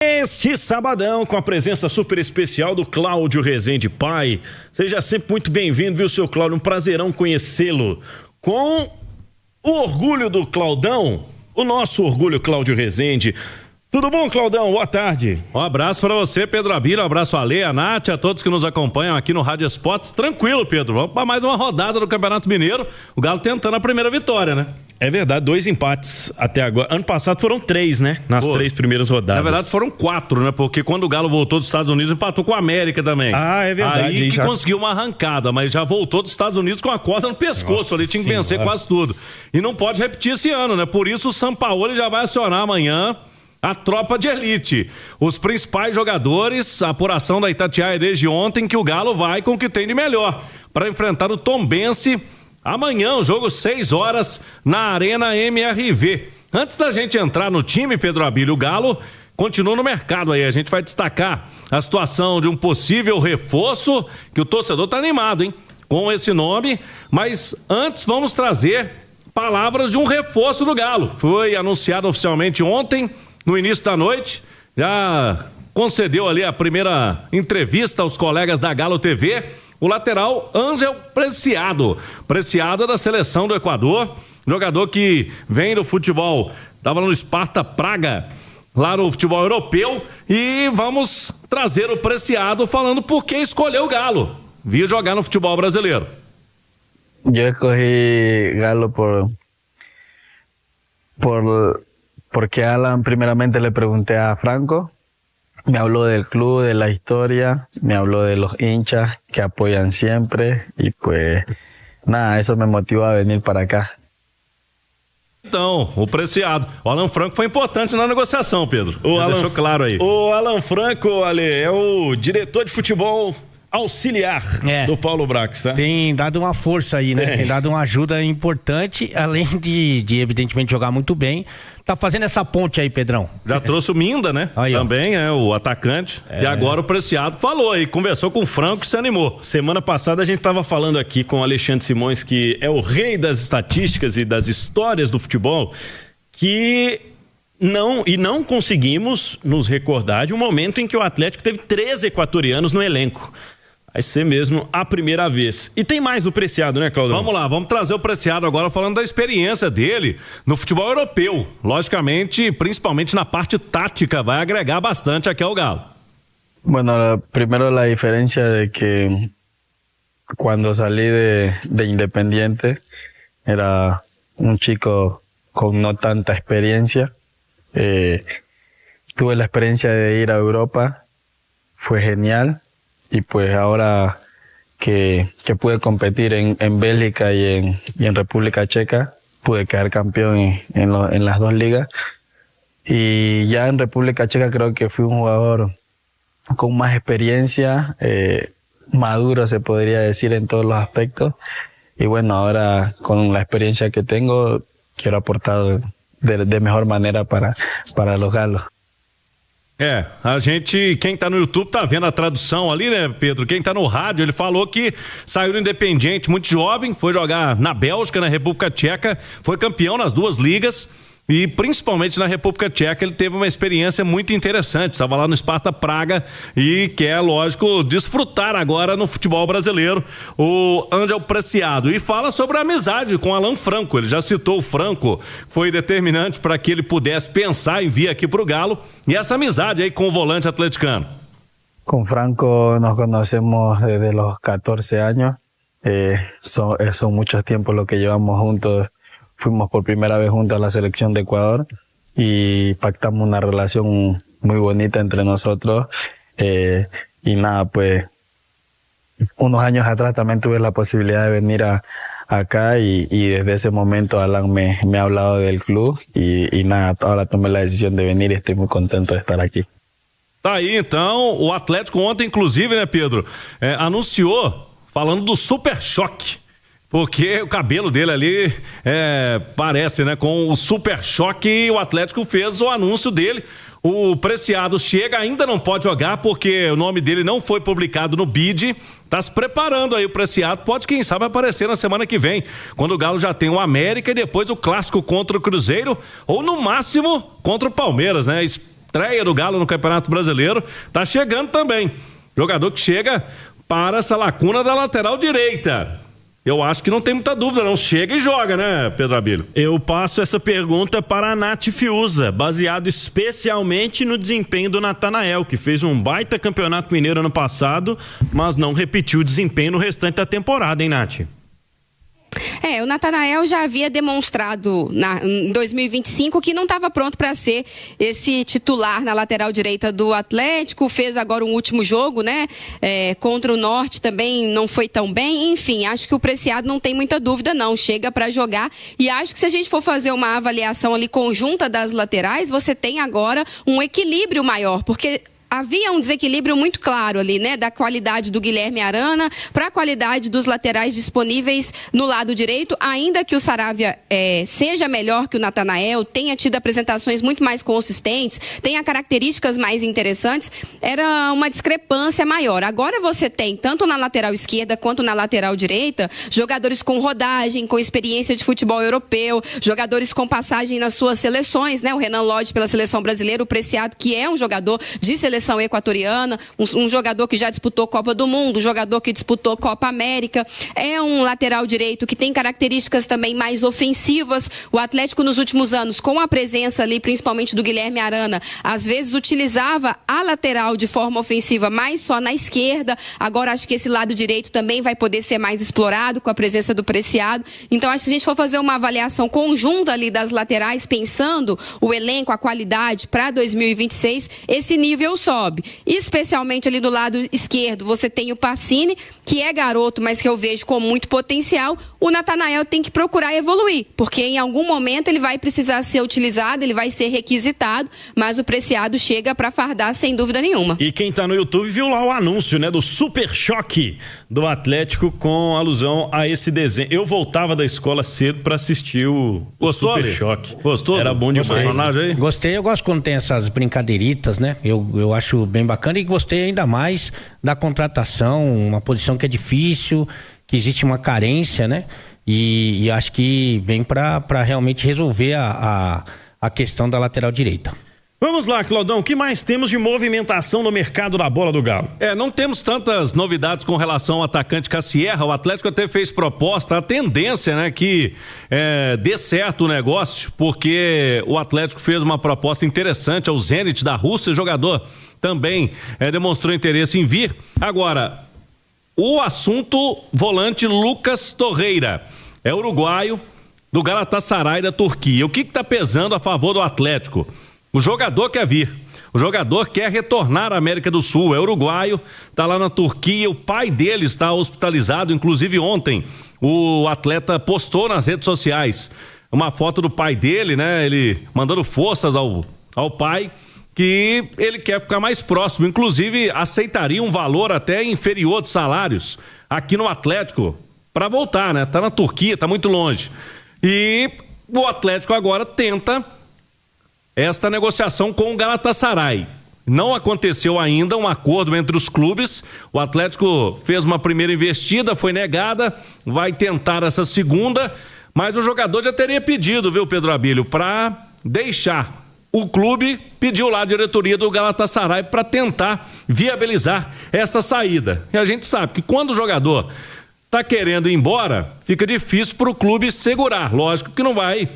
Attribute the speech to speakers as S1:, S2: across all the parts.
S1: Este sabadão, com a presença super especial do Cláudio Rezende Pai. Seja sempre muito bem-vindo, viu, seu Cláudio? Um prazerão conhecê-lo. Com o orgulho do Claudão, o nosso orgulho, Cláudio Rezende. Tudo bom, Claudão? Boa tarde.
S2: Um abraço pra você, Pedro Abílio, um abraço a Lê, a Nath, a todos que nos acompanham aqui no Rádio Esportes. Tranquilo, Pedro, vamos para mais uma rodada do Campeonato Mineiro, o Galo tentando a primeira vitória, né?
S1: É verdade, 2 empates até agora. Ano passado foram 3, né? Nas 3 primeiras rodadas.
S2: Na verdade foram 4, né? Porque quando o Galo voltou dos Estados Unidos, empatou com a América também.
S1: Ah, é verdade.
S2: Aí que já conseguiu uma arrancada, mas já voltou dos Estados Unidos com a corda no pescoço. Ali tinha que vencer quase tudo. E não pode repetir esse ano, né? Por isso o Sampaoli já vai acionar amanhã a tropa de elite. Os principais jogadores, a apuração da Itatiaia desde ontem, que o Galo vai com o que tem de melhor para enfrentar o Tombense amanhã, o jogo 6 horas na Arena MRV. Antes da gente entrar no time, Pedro Abílio, o Galo continua no mercado aí. A gente vai destacar a situação de um possível reforço, que o torcedor tá animado, hein? Com esse nome, mas antes vamos trazer palavras de um reforço do Galo. Foi anunciado oficialmente ontem, no início da noite, já concedeu ali a primeira entrevista aos colegas da Galo TV, o lateral Ángel Preciado da seleção do Equador, jogador que vem do futebol, estava no Sparta Praga, lá no futebol europeu, e vamos trazer o Preciado falando por que escolheu o Galo, vir jogar no futebol brasileiro.
S3: Eu escolhi Galo porque Alan primeramente le pregunté a Franco, me habló del club, de la historia, me habló de los hinchas que apoyan siempre y pues nada, eso me motivó a venir para acá.
S2: Então, o Preciado. O Alan Franco foi importante na negociação, Pedro. Deixou claro aí.
S1: O Alan Franco, Ale, é o diretor de futebol auxiliar do Paulo Brax, tá?
S4: Tem dado uma força aí, né? Tem dado uma ajuda importante, além de evidentemente jogar muito bem. Tá fazendo essa ponte aí, Pedrão.
S2: Já trouxe o Minda, né?
S4: Aí,
S2: também é o atacante. E agora o Preciado falou aí, conversou com o Franco e se animou.
S1: Semana passada a gente tava falando aqui com o Alexandre Simões, que é o rei das estatísticas e das histórias do futebol, que não conseguimos nos recordar de um momento em que o Atlético teve 3 equatorianos no elenco. Vai ser mesmo a primeira vez. E tem mais do Preciado, né, Claudio?
S2: Vamos lá, vamos trazer o Preciado agora falando da experiência dele no futebol europeu. Logicamente, principalmente na parte tática, vai agregar bastante aqui ao Galo.
S3: Bueno, primero la diferencia de que cuando salí de Independiente era un chico con no tanta experiencia. Tuve la experiencia de ir a Europa, fue genial. Y pues ahora que pude competir en Bélgica y en República Checa, pude quedar campeón en las 2 ligas. Y ya en República Checa creo que fui un jugador con más experiencia, maduro se podría decir en todos los aspectos. Y bueno, ahora con la experiencia que tengo, quiero aportar de mejor manera para los galos.
S2: A gente, quem tá no YouTube tá vendo a tradução ali, né, Pedro? Quem tá no rádio, ele falou que saiu do Independiente muito jovem, foi jogar na Bélgica, na República Tcheca, foi campeão nas 2 ligas e principalmente na República Tcheca ele teve uma experiência muito interessante, estava lá no Sparta Praga e quer, lógico, desfrutar agora no futebol brasileiro o Ángel Preciado, e fala sobre a amizade com Alan Franco. Ele já citou o Franco, foi determinante para que ele pudesse pensar em vir aqui pro Galo, e essa amizade aí com o volante atleticano.
S3: Con Franco nos conocemos desde los 14 años, son muchos tiempos lo que llevamos juntos. Fuimos por primera vez juntos a la selección de Ecuador y pactamos una relación muy bonita entre nosotros. Y nada, pues unos años atrás también tuve la posibilidad de venir acá y desde ese momento Alan me ha hablado del club y nada, ahora tomé la decisión de venir y estoy muy contento de estar aquí.
S2: Tá aí então, o Atlético ontem, inclusive, né, Pedro, anunciou, falando do Super Choque. Porque o cabelo dele ali parece, né, com o Super Choque, e o Atlético fez o anúncio dele. O Preciado chega, ainda não pode jogar porque o nome dele não foi publicado no BID. Tá se preparando aí o Preciado, pode quem sabe aparecer na semana que vem, quando o Galo já tem o América e depois o clássico contra o Cruzeiro, ou no máximo contra o Palmeiras, né? estreia do Galo no Campeonato Brasileiro, tá chegando também. Jogador que chega para essa lacuna da lateral direita. Eu acho que não tem muita dúvida, não. Chega e joga, né, Pedro Abílio?
S1: Eu passo essa pergunta para a Nath Fiuza, baseado especialmente no desempenho do Natanael, que fez um baita campeonato mineiro ano passado, mas não repetiu o desempenho no restante da temporada, hein, Nath?
S5: O Natanael já havia demonstrado em 2025 que não estava pronto para ser esse titular na lateral direita do Atlético. Fez agora um último jogo, né? Contra o Norte também não foi tão bem. Enfim, acho que o Preciado não tem muita dúvida, não. Chega para jogar. E acho que se a gente for fazer uma avaliação ali conjunta das laterais, você tem agora um equilíbrio maior, porque havia um desequilíbrio muito claro ali, né? Da qualidade do Guilherme Arana para a qualidade dos laterais disponíveis no lado direito, ainda que o Saravia seja melhor que o Natanael, tenha tido apresentações muito mais consistentes, tenha características mais interessantes, era uma discrepância maior. Agora você tem, tanto na lateral esquerda quanto na lateral direita, jogadores com rodagem, com experiência de futebol europeu, jogadores com passagem nas suas seleções, né? O Renan Lodge pela seleção brasileira, o Preciado, que é um jogador de seleção equatoriana, um jogador que já disputou Copa do Mundo, um jogador que disputou Copa América, é um lateral direito que tem características também mais ofensivas. O Atlético nos últimos anos, com a presença ali, principalmente do Guilherme Arana, às vezes utilizava a lateral de forma ofensiva, mas só na esquerda. Agora acho que esse lado direito também vai poder ser mais explorado com a presença do Preciado. Então acho que se a gente for fazer uma avaliação conjunta ali das laterais, pensando o elenco, a qualidade para 2026, esse nível sobe. Especialmente ali do lado esquerdo, você tem o Pacini, que é garoto, mas que eu vejo com muito potencial. O Natanael tem que procurar evoluir, porque em algum momento ele vai precisar ser utilizado, ele vai ser requisitado, mas o Preciado chega para fardar sem dúvida nenhuma.
S1: E quem tá no YouTube viu lá o anúncio, né, do Super Choque do Atlético com alusão a esse desenho. Eu voltava da escola cedo para assistir o Super Choque.
S2: Gostou?
S1: Era bom demais.
S2: Personagem aí?
S4: Gostei, eu gosto quando tem essas brincadeiritas, né? Eu acho bem bacana e gostei ainda mais da contratação, uma posição que é difícil, que existe uma carência, né? E acho que vem para realmente resolver a questão da lateral direita.
S1: Vamos lá, Claudão, o que mais temos de movimentação no mercado da bola do Galo?
S2: Não temos tantas novidades com relação ao atacante Cassierra. O Atlético até fez proposta, a tendência, né, que dê certo o negócio, porque o Atlético fez uma proposta interessante ao Zenit da Rússia, o jogador também demonstrou interesse em vir. Agora, o assunto volante Lucas Torreira, é uruguaio, do Galatasaray da Turquia. O que está pesando a favor do Atlético? O jogador quer vir, o jogador quer retornar à América do Sul, é uruguaio, está lá na Turquia, o pai dele está hospitalizado, inclusive ontem o atleta postou nas redes sociais uma foto do pai dele, né? Ele mandando forças ao pai, que ele quer ficar mais próximo, inclusive aceitaria um valor até inferior de salários aqui no Atlético para voltar, né? Tá na Turquia, tá muito longe. E o Atlético agora tenta esta negociação com o Galatasaray. Não aconteceu ainda um acordo entre os clubes. O Atlético fez uma primeira investida, foi negada, vai tentar essa segunda, mas o jogador já teria pedido, viu, Pedro Abílio, para deixar o clube, pediu lá a diretoria do Galatasaray para tentar viabilizar essa saída. E a gente sabe que quando o jogador tá querendo ir embora, fica difícil para o clube segurar. Lógico que não vai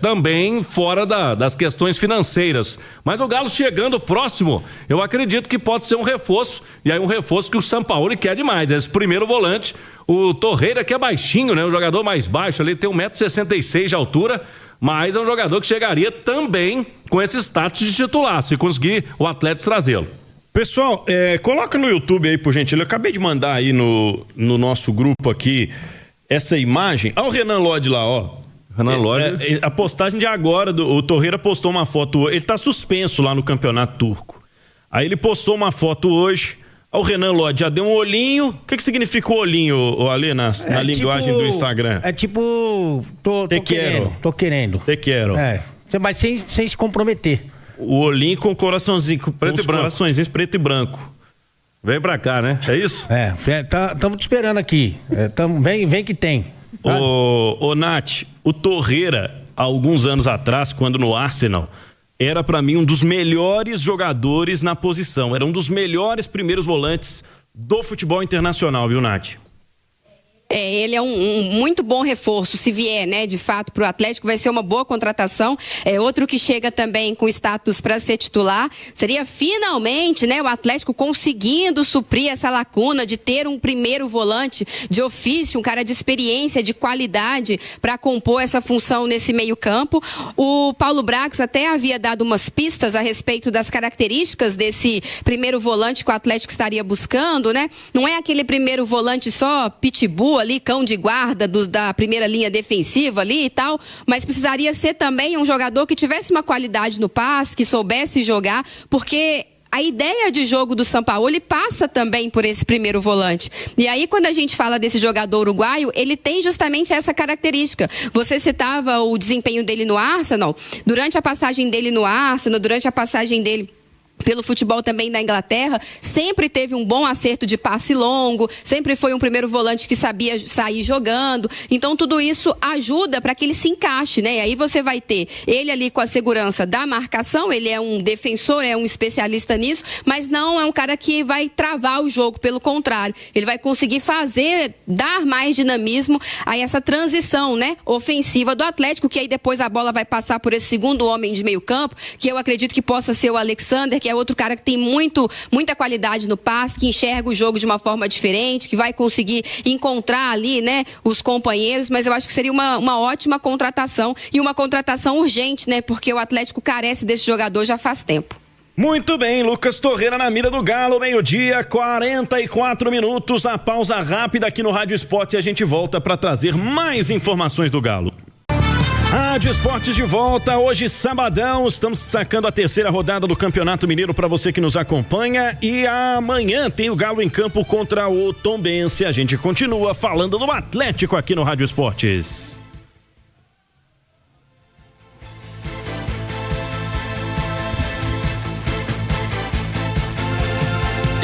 S2: também fora das questões financeiras. Mas o Galo chegando próximo, eu acredito que pode ser um reforço. E aí um reforço que o Sampaoli quer demais. Esse primeiro volante, o Torreira, que é baixinho, né? O jogador mais baixo ali, tem 1,66 m de altura. Mas é um jogador que chegaria também com esse status de titular, se conseguir o Atlético trazê-lo.
S1: Pessoal, coloca no YouTube aí, por gentileza. Eu acabei de mandar aí no nosso grupo aqui essa imagem. Olha o Renan Lodge lá, ó.
S2: Renan Lodge.
S1: A postagem de agora, o Torreira postou uma foto. Ele tá suspenso lá no Campeonato Turco. Aí ele postou uma foto hoje. O Renan Lodge já deu um olhinho. O que significa o olhinho, Ali, na linguagem do Instagram?
S4: É tipo, tô querendo.
S1: Te quero.
S4: Mas sem se comprometer.
S1: O olhinho com coraçãozinho, coraçõezinhos preto e branco.
S2: Vem pra cá, né? É isso?
S4: Estamos te esperando aqui. Vem que tem.
S1: Ô Nath, o Torreira, há alguns anos atrás, quando no Arsenal, era para mim um dos melhores jogadores na posição, era um dos melhores primeiros volantes do futebol internacional, viu, Nath?
S5: Ele é um muito bom reforço, se vier, né, de fato, para o Atlético, vai ser uma boa contratação. Outro que chega também com status para ser titular. Seria finalmente, né, o Atlético conseguindo suprir essa lacuna de ter um primeiro volante de ofício, um cara de experiência, de qualidade para compor essa função nesse meio-campo. O Paulo Brax até havia dado umas pistas a respeito das características desse primeiro volante que o Atlético estaria buscando, né? Não é aquele primeiro volante só pitbull ali, cão de guarda da primeira linha defensiva ali e tal, mas precisaria ser também um jogador que tivesse uma qualidade no passe, que soubesse jogar, porque a ideia de jogo do Sampaoli passa também por esse primeiro volante. E aí, quando a gente fala desse jogador uruguaio, ele tem justamente essa característica. Você citava o desempenho dele no Arsenal. Durante a passagem dele no Arsenal, durante a passagem dele pelo futebol também da Inglaterra, sempre teve um bom acerto de passe longo, sempre foi um primeiro volante que sabia sair jogando, então tudo isso ajuda para que ele se encaixe, né? E aí você vai ter ele ali com a segurança da marcação, ele é um defensor, é um especialista nisso, mas não é um cara que vai travar o jogo, pelo contrário, ele vai conseguir dar mais dinamismo a essa transição, né, ofensiva do Atlético, que aí depois a bola vai passar por esse segundo homem de meio campo, que eu acredito que possa ser o Alexander, que é outro cara que tem muita qualidade no passe, que enxerga o jogo de uma forma diferente, que vai conseguir encontrar ali, né, os companheiros, mas eu acho que seria uma ótima contratação e uma contratação urgente, né, porque o Atlético carece desse jogador já faz tempo.
S1: Muito bem, Lucas Torreira na mira do Galo, 12h, 44 minutos, a pausa rápida aqui no Rádio Esportes e a gente volta para trazer mais informações do Galo. Rádio Esportes de volta, hoje sabadão, estamos destacando a terceira rodada do Campeonato Mineiro para você que nos acompanha e amanhã tem o Galo em campo contra o Tombense. A gente continua falando do Atlético aqui no Rádio Esportes.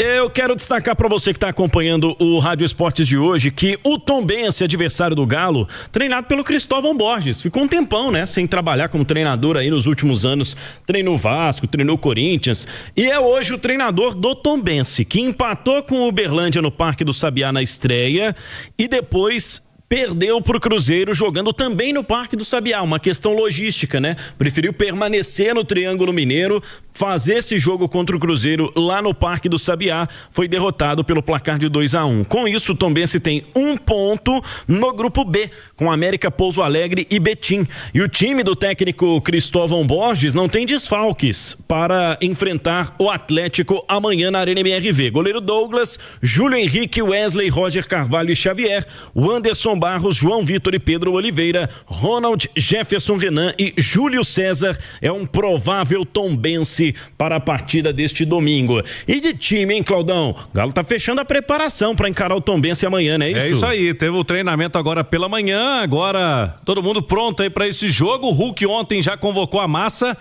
S1: Eu quero destacar para você que está acompanhando o Rádio Esportes de hoje que o Tombense, adversário do Galo, treinado pelo Cristóvão Borges, ficou um tempão, né, sem trabalhar como treinador aí nos últimos anos, treinou o Vasco, treinou o Corinthians e é hoje o treinador do Tombense, que empatou com o Uberlândia no Parque do Sabiá na estreia e depois perdeu pro Cruzeiro jogando também no Parque do Sabiá, uma questão logística, né? Preferiu permanecer no Triângulo Mineiro, fazer esse jogo contra o Cruzeiro lá no Parque do Sabiá, foi derrotado pelo placar de 2-1. Com isso, o Tombense tem 1 ponto no grupo B, com América, Pouso Alegre e Betim. E o time do técnico Cristóvão Borges não tem desfalques para enfrentar o Atlético amanhã na Arena MRV. Goleiro Douglas, Júlio Henrique, Wesley, Roger Carvalho e Xavier, o Anderson Barros, João Vitor e Pedro Oliveira, Ronald, Jefferson Renan e Júlio César é um provável tombense para a partida deste domingo. E de time, hein, Claudão? O Galo tá fechando a preparação para encarar o Tombense amanhã, né?
S2: É isso aí, teve o treinamento agora pela manhã, agora todo mundo pronto aí para esse jogo. O Hulk ontem já convocou a massa.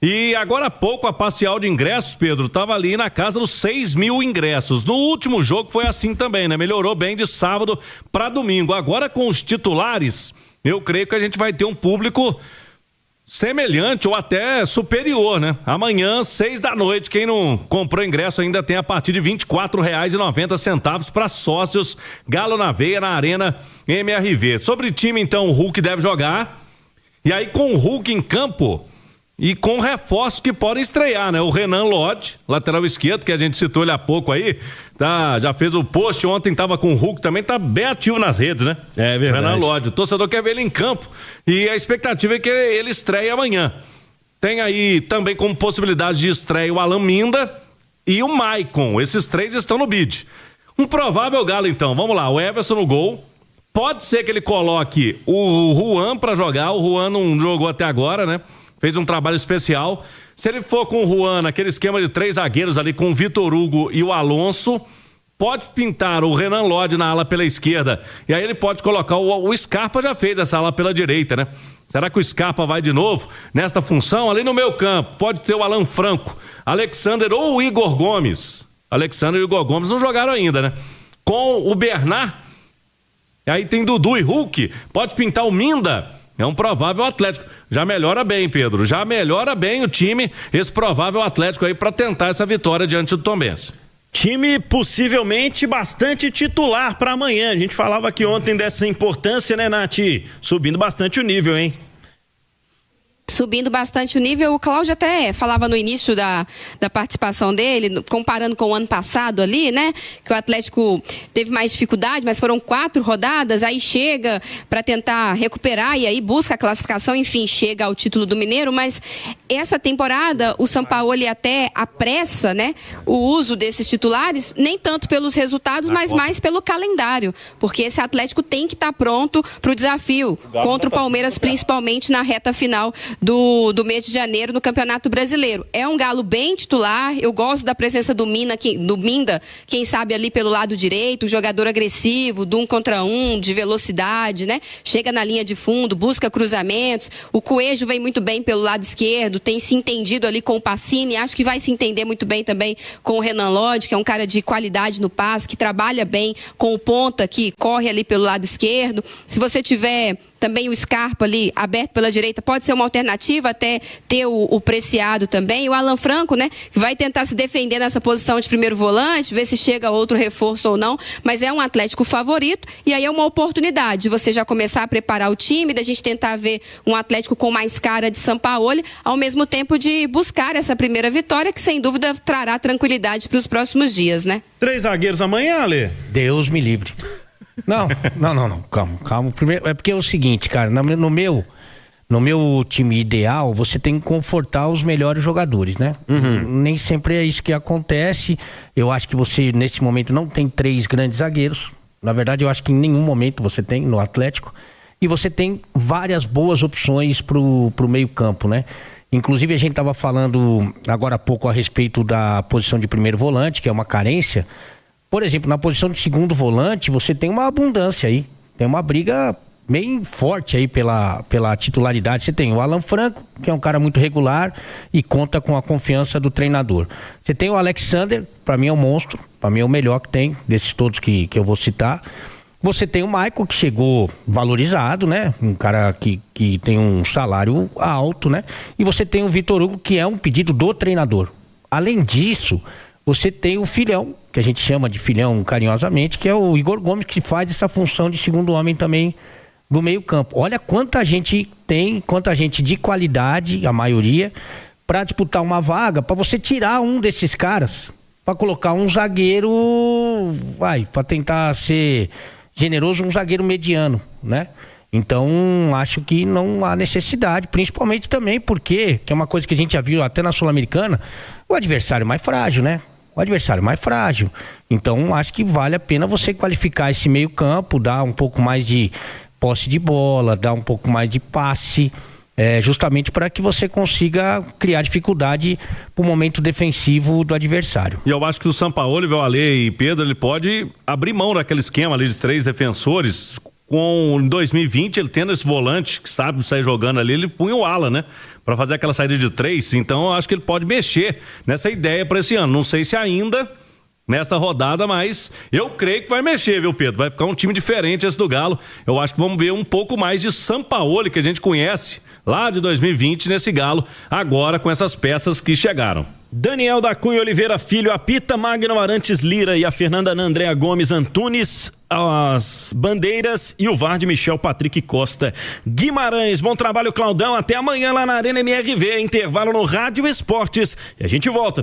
S2: E agora há pouco a parcial de ingressos, Pedro, estava ali na casa dos 6.000 ingressos. No último jogo foi assim também, né? Melhorou bem de sábado para domingo. Agora com os titulares, eu creio que a gente vai ter um público semelhante ou até superior, né? Amanhã, 18h, quem não comprou ingresso ainda tem a partir de R$24,90 para sócios Galo na Veia na Arena MRV. Sobre time, então, o Hulk deve jogar. E aí com o Hulk em campo e com reforços que podem estrear, né? O Renan Lodge, lateral esquerdo, que a gente citou ele há pouco aí, tá, já fez o post, ontem tava com o Hulk, também tá bem ativo nas redes, né?
S1: É verdade.
S2: Renan Lodge, o torcedor quer ver ele em campo e a expectativa é que ele estreie amanhã. Tem aí também como possibilidade de estreia o Alan Minda e o Maicon, esses três estão no bid. Um provável Galo então, vamos lá, o Everson no gol, pode ser que ele coloque o Juan pra jogar, o Juan não jogou até agora, né? Fez um trabalho especial. Se ele for com o Juan, aquele esquema de 3 zagueiros ali com o Vitor Hugo e o Alonso, pode pintar o Renan Lodge na ala pela esquerda. E aí ele pode colocar o Scarpa, já fez essa ala pela direita, né? Será que o Scarpa vai de novo nesta função? Ali no meio campo, pode ter o Alan Franco, Alexander ou o Igor Gomes. Alexander e o Igor Gomes não jogaram ainda, né? Com o Bernard, aí tem Dudu e Hulk, pode pintar o Minda É um provável Atlético. Já melhora bem, Pedro. Já melhora bem o time, esse provável Atlético aí, para tentar essa vitória diante do Tombense.
S1: Time possivelmente bastante titular para amanhã. A gente falava aqui ontem dessa importância, né, Nath? Subindo bastante o nível, hein?
S5: Subindo bastante o nível. O Cláudio até falava no início da participação dele, comparando com o ano passado ali, né? Que o Atlético teve mais dificuldade, mas foram 4 rodadas, aí chega para tentar recuperar e aí busca a classificação, enfim, chega ao título do Mineiro, mas essa temporada o Sampaoli até apressa, né? O uso desses titulares, nem tanto pelos resultados, mas mais pelo calendário, porque esse Atlético tem que estar pronto para o desafio contra o Palmeiras, principalmente na reta final do mês de janeiro no Campeonato Brasileiro. É um Galo bem titular, eu gosto da presença do Minda, quem sabe ali pelo lado direito, um jogador agressivo, do 1 contra 1, de velocidade, né? Chega na linha de fundo, busca cruzamentos. O Coelho vem muito bem pelo lado esquerdo, tem se entendido ali com o Pacini, acho que vai se entender muito bem também com o Renan Lodge, que é um cara de qualidade no passe, que trabalha bem com o ponta, que corre ali pelo lado esquerdo. Se você tiver também o Scarpa ali aberto pela direita, pode ser uma alternativa, até ter o Preciado também. O Alan Franco, né, que vai tentar se defender nessa posição de primeiro volante, ver se chega outro reforço ou não, mas é um Atlético favorito, e aí é uma oportunidade de você já começar a preparar o time, da gente tentar ver um Atlético com mais cara de Sampaoli, ao mesmo tempo de buscar essa primeira vitória, que sem dúvida trará tranquilidade para os próximos dias, né?
S1: 3 zagueiros amanhã, Ale?
S4: Deus me livre. Não, calma. Primeiro, é porque é o seguinte, cara, no meu time ideal, você tem que confortar os melhores jogadores, né? Nem sempre é isso que acontece. Eu acho que você, nesse momento, não tem 3 grandes zagueiros. Na verdade, eu acho que em nenhum momento você tem no Atlético. E você tem várias boas opções pro meio campo, né? Inclusive, a gente estava falando agora há pouco a respeito da posição de primeiro volante, que é uma carência. Por exemplo, na posição de segundo volante, você tem uma abundância aí. Tem uma briga bem forte aí pela titularidade. Você tem o Alan Franco, que é um cara muito regular e conta com a confiança do treinador. Você tem o Alexander, para mim é um monstro, para mim é o melhor que tem, desses todos que eu vou citar. Você tem o Michael, que chegou valorizado, né? Um cara que tem um salário alto, né? E você tem o Vitor Hugo, que é um pedido do treinador. Além disso, você tem o filhão, que a gente chama de filhão carinhosamente, que é o Igor Gomes, que faz essa função de segundo homem também do meio campo. Olha quanta gente tem, quanta gente de qualidade, a maioria, para disputar uma vaga, para você tirar um desses caras, para colocar um zagueiro, para tentar ser generoso, um zagueiro mediano, né? Então, acho que não há necessidade, principalmente também porque, que é uma coisa que a gente já viu até na Sul-Americana, o adversário mais frágil, né? O adversário mais frágil. Então, acho que vale a pena você qualificar esse meio campo, dar um pouco mais de posse de bola, dar um pouco mais de passe, justamente para que você consiga criar dificuldade para o momento defensivo do adversário.
S2: E eu acho que o Sampaoli, o Ale e Pedro, ele pode abrir mão daquele esquema ali de 3 defensores. Em 2020, ele tendo esse volante que sabe sair jogando ali, ele punha o ala, né? Pra fazer aquela saída de 3. Então, eu acho que ele pode mexer nessa ideia pra esse ano. Não sei se ainda nessa rodada, mas eu creio que vai mexer, viu, Pedro? Vai ficar um time diferente esse do Galo. Eu acho que vamos ver um pouco mais de Sampaoli, que a gente conhece lá de 2020 nesse Galo, agora com essas peças que chegaram.
S1: Daniel da Cunha Oliveira Filho apita, Magno Arantes Lira e a Fernanda Andréa Gomes Antunes as bandeiras e o VAR de Michel Patrick Costa Guimarães. Bom trabalho, Claudão, até amanhã lá na Arena MRV, intervalo no Rádio Esportes e a gente volta.